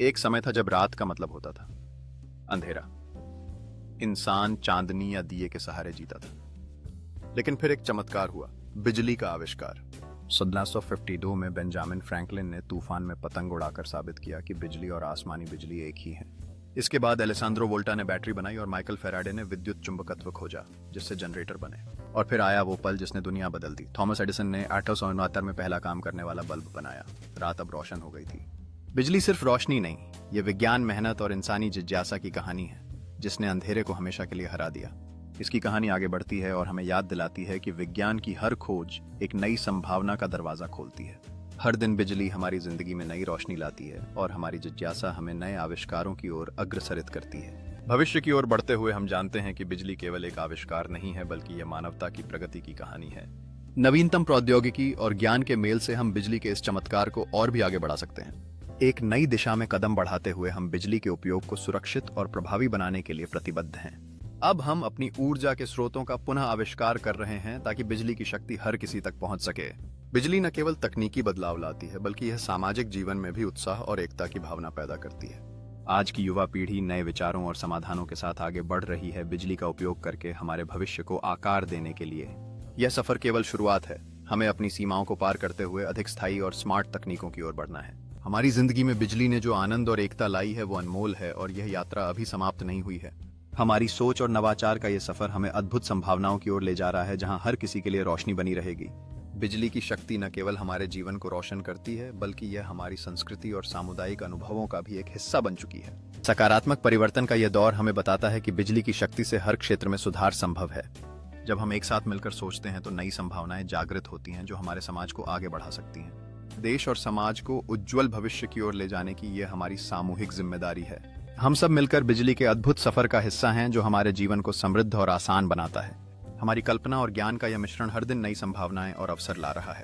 एक समय था जब रात का मतलब होता था अंधेरा। इंसान चांदनी या दिए के सहारे जीता था। लेकिन फिर एक चमत्कार हुआ, बिजली का आविष्कार। 1752 में बेंजामिन फ्रैंकलिन ने तूफान में पतंग उड़ाकर साबित किया कि बिजली और आसमानी बिजली एक ही है। इसके बाद एलेसांद्रो वोल्टा ने बैटरी बनाई और माइकल फेराडे ने विद्युत चुंबकत्व खोजा, जिससे जनरेटर बने। और फिर आया वो पल जिसने दुनिया बदल दी। थॉमस एडिसन ने 1869 में पहला काम करने वाला बल्ब बनाया। रात अब रोशन हो गई थी। बिजली सिर्फ रोशनी नहीं, ये विज्ञान, मेहनत और इंसानी जिज्ञासा की कहानी है, जिसने अंधेरे को हमेशा के लिए हरा दिया। इसकी कहानी आगे बढ़ती है और हमें याद दिलाती है कि विज्ञान की हर खोज एक नई संभावना का दरवाजा खोलती है। हर दिन बिजली हमारी जिंदगी में नई रोशनी लाती है और हमारी जिज्ञासा हमें नए आविष्कारों की ओर अग्रसरित करती है। भविष्य की ओर बढ़ते हुए हम जानते हैं कि बिजली केवल एक आविष्कार नहीं है, बल्कि यह मानवता की प्रगति की कहानी है। नवीनतम प्रौद्योगिकी और ज्ञान के मेल से हम बिजली के इस चमत्कार को और भी आगे बढ़ा सकते हैं। एक नई दिशा में कदम बढ़ाते हुए हम बिजली के उपयोग को सुरक्षित और प्रभावी बनाने के लिए प्रतिबद्ध हैं। अब हम अपनी ऊर्जा के स्रोतों का पुनः आविष्कार कर रहे हैं ताकि बिजली की शक्ति हर किसी तक पहुंच सके। बिजली न केवल तकनीकी बदलाव लाती है, बल्कि यह सामाजिक जीवन में भी उत्साह और एकता की भावना पैदा करती है। आज की युवा पीढ़ी नए विचारों और समाधानों के साथ आगे बढ़ रही है, बिजली का उपयोग करके हमारे भविष्य को आकार देने के लिए। यह सफर केवल शुरुआत है। हमें अपनी सीमाओं को पार करते हुए अधिक स्थायी और स्मार्ट तकनीकों की ओर बढ़ना है। हमारी जिंदगी में बिजली ने जो आनंद और एकता लाई है वो अनमोल है, और यह यात्रा अभी समाप्त नहीं हुई है। हमारी सोच और नवाचार का यह सफर हमें अद्भुत संभावनाओं की ओर ले जा रहा है, जहां हर किसी के लिए रोशनी बनी रहेगी। बिजली की शक्ति न केवल हमारे जीवन को रोशन करती है, बल्कि यह हमारी संस्कृति और सामुदायिक अनुभवों का भी एक हिस्सा बन चुकी है। सकारात्मक परिवर्तन का यह दौर हमें बताता है कि बिजली की शक्ति से हर क्षेत्र में सुधार संभव है। जब हम एक साथ मिलकर सोचते हैं तो नई संभावनाएं जागृत होती हैं, जो हमारे समाज को आगे बढ़ा सकती हैं। देश और समाज को उज्जवल भविष्य की ओर ले जाने की यह हमारी सामूहिक जिम्मेदारी है। हम सब मिलकर बिजली के अद्भुत सफर का हिस्सा हैं, जो हमारे जीवन को समृद्ध और आसान बनाता है। हमारी कल्पना और ज्ञान का यह मिश्रण हर दिन नई संभावनाएं और अवसर ला रहा है।